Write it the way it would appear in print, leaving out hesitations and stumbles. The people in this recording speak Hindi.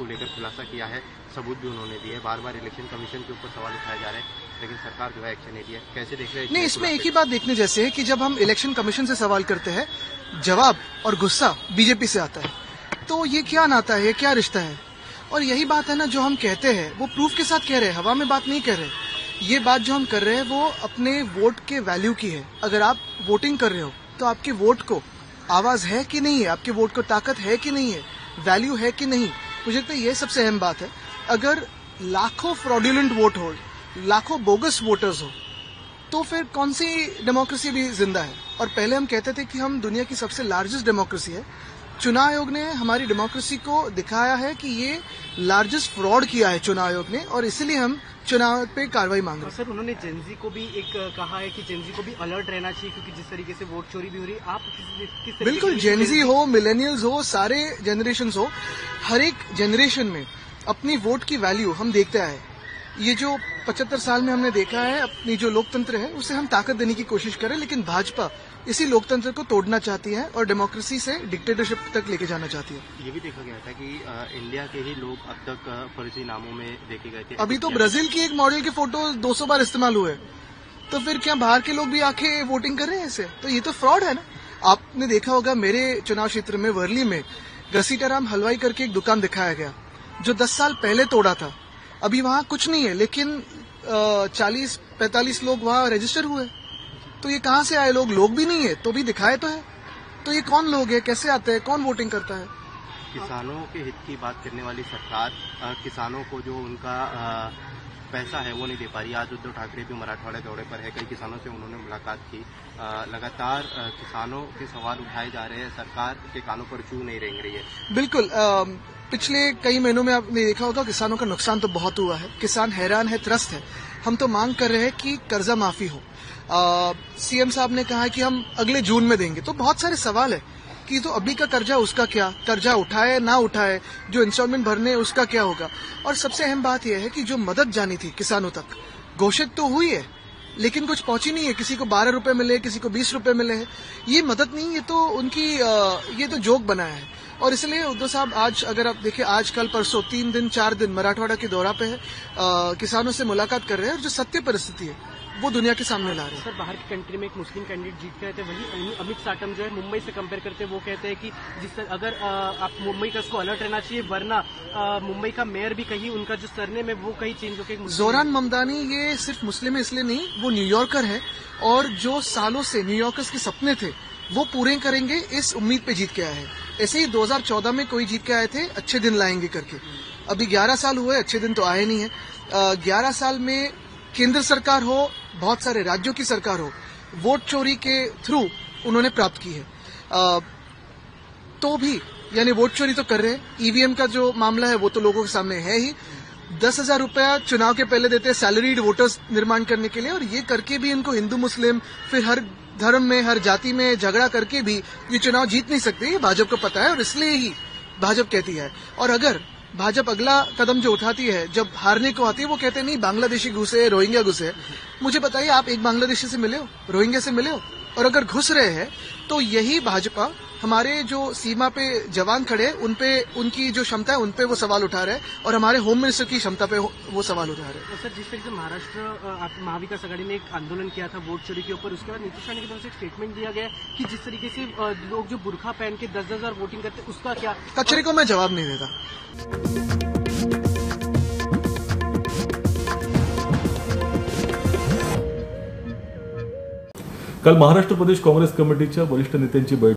को लेकर खुलासा किया है, सबूत भी उन्होंने दिए। बार बार इलेक्शन कमीशन के ऊपर सवाल उठाए जा रहे हैं, लेकिन सरकार जो है एक्शन नहीं दिया। कैसे देख रहे हैं? नहीं, इसमें एक ही बात देखने जैसे है कि जब हम इलेक्शन कमीशन से सवाल करते हैं, जवाब और गुस्सा बीजेपी से आता है, तो ये क्या नाता है, क्या रिश्ता है? और यही बात है ना, जो हम कहते हैं वो प्रूफ के साथ कह रहे हैं, हवा में बात नहीं कर रहे। ये बात जो हम कर रहे हैं वो अपने वोट के वैल्यू की है। अगर आप वोटिंग कर रहे हो तो आपके वोट को आवाज है कि नहीं है, आपके वोट को ताकत है कि नहीं है, वैल्यू है कि नहीं। मुझे लगता है ये सबसे अहम बात है। अगर लाखों फ्रॉडुलेंट वोट हो, लाखों बोगस वोटर्स हो, तो फिर कौन सी डेमोक्रेसी भी जिंदा है? और पहले हम कहते थे कि हम दुनिया की सबसे लार्जेस्ट डेमोक्रेसी है। चुनाव आयोग ने हमारी डेमोक्रेसी को दिखाया है कि ये लार्जेस्ट फ्रॉड किया है चुनाव आयोग ने, और इसीलिए हम चुनाव पे कार्रवाई मांग रहे हैं। सर, उन्होंने जेनजी को भी एक कहा है कि जेनजी को भी अलर्ट रहना चाहिए, क्योंकि जिस तरीके से वोट चोरी भी हो रही है। आप किस तरीके बिल्कुल, जेनजी हो, मिलेनियल्स हो, सारे जनरेशन हो, हर एक जनरेशन में अपनी वोट की वैल्यू हम देखते आए। ये जो 75 साल में हमने देखा है, अपनी जो लोकतंत्र है उसे हम ताकत देने की कोशिश करें, लेकिन भाजपा इसी लोकतंत्र को तोड़ना चाहती है और डेमोक्रेसी से डिक्टेटरशिप तक लेके जाना चाहती है। ये भी देखा गया था कि इंडिया के ही लोग अब तक फर्जी नामों में देखे गए थे। अभी तो ब्राजील की एक मॉडल के फोटो 200 बार इस्तेमाल हुए, तो फिर क्या बाहर के लोग भी आके वोटिंग कर रहे हैं ऐसे? तो ये तो फ्रॉड है ना। आपने देखा होगा मेरे चुनाव क्षेत्र में वर्ली में घसीटाराम हलवाई करके एक दुकान दिखाया गया जो 10 साल पहले तोड़ा था। अभी वहां कुछ नहीं है, लेकिन 40-45 लोग वहां रजिस्टर हुए। तो ये कहां से आए लोग भी नहीं है तो भी दिखाए तो है। तो ये कौन लोग है, कैसे आते हैं, कौन वोटिंग करता है? किसानों के हित की बात करने वाली सरकार किसानों को जो उनका पैसा है वो नहीं दे पा रही। आज उद्धव ठाकरे भी मराठवाड़ा दौरे पर है, कई किसानों से उन्होंने मुलाकात की। लगातार किसानों के सवाल उठाए जा रहे हैं, सरकार के कानों पर चू नहीं रेंग रही है। बिल्कुल, पिछले कई महीनों में आपने देखा होगा किसानों का नुकसान तो बहुत हुआ है, किसान हैरान है, त्रस्त है। हम तो मांग कर रहे हैं कि कर्जा माफी हो। सीएम साहब ने कहा है कि हम अगले जून में देंगे। तो बहुत सारे सवाल है कि तो अभी का कर्जा उसका क्या, कर्जा उठाए ना उठाए, जो इंस्टॉलमेंट भरने उसका क्या होगा। और सबसे अहम बात यह है कि जो मदद जानी थी किसानों तक घोषित तो हुई है, लेकिन कुछ पहुंची नहीं है। किसी को 12 रुपए मिले, किसी को 20 रुपए मिले हैं। ये मदद नहीं, ये तो उनकी ये तो जोक बनाया है। और इसलिए उद्धव साहब आज अगर आप देखिए, आज कल परसों 3 दिन 4 दिन मराठवाड़ा के दौरा पे है, किसानों से मुलाकात कर रहे हैं और जो सत्य परिस्थिति है वो दुनिया के सामने ला रहे हैं। सर, बाहर की कंट्री में एक मुस्लिम कैंडिडेट जीत के आए थे, वही अमित साटम जो है मुंबई से कंपेयर करते हैं, वो कहते हैं कि अगर आप मुंबई का उसको अलर्ट रहना चाहिए, वरना मुंबई का मेयर भी कहीं उनका जो सरनेम है वो कहीं चेंज होकर जोरान ममदानी ये सिर्फ मुस्लिम है इसलिए नहीं, वो न्यूयॉर्कर है और जो सालों से न्यूयॉर्कर्स के सपने थे वो पूरे करेंगे, इस उम्मीद पे जीत के आए हैं। ऐसे ही 2014 में कोई जीत के आए थे अच्छे दिन लाएंगे करके। अभी 11 साल हुए, अच्छे दिन तो आए नहीं है। 11 साल में केंद्र सरकार हो, बहुत सारे राज्यों की सरकार हो, वोट चोरी के थ्रू उन्होंने प्राप्त की है। तो भी यानी वोट चोरी तो कर रहे हैं। ईवीएम का जो मामला है वो तो लोगों के सामने है ही। 10,000 रुपया चुनाव के पहले देते हैं सैलरीड वोटर्स निर्माण करने के लिए, और ये करके भी इनको हिंदू मुस्लिम फिर हर धर्म में हर जाति में झगड़ा करके भी ये चुनाव जीत नहीं सकते। ये भाजपा को पता है और इसलिए ही भाजपा कहती है। और अगर भाजपा अगला कदम जो उठाती है, जब हारने को आती है, वो कहते हैं नहीं बांग्लादेशी घुसे, रोहिंग्या घुसे। मुझे बताइए, आप एक बांग्लादेशी से मिले हो, रोहिंग्या से मिले हो? और अगर घुस रहे हैं तो यही भाजपा हमारे जो सीमा पे जवान खड़े हैं उनपे, उनकी जो क्षमता है उनपे वो सवाल उठा रहे हैं, और हमारे होम मिनिस्टर की क्षमता पे वो सवाल उठा रहे हैं। सर, जिस तरीके से महाराष्ट्र महाविकास आघाड़ी ने एक आंदोलन किया था वोट चोरी के ऊपर, उसके बाद नीतीश राणे की तरफ से एक स्टेटमेंट दिया गया कि जिस तरीके से लोग जो बुरखा पहन के 10,000 वोटिंग करते उसका क्या? कचरे को मैं जवाब नहीं देता। काल महाराष्ट्र प्रदेश काँग्रेस कमिटीच्या वरिष्ठ नेत्यांची बैठक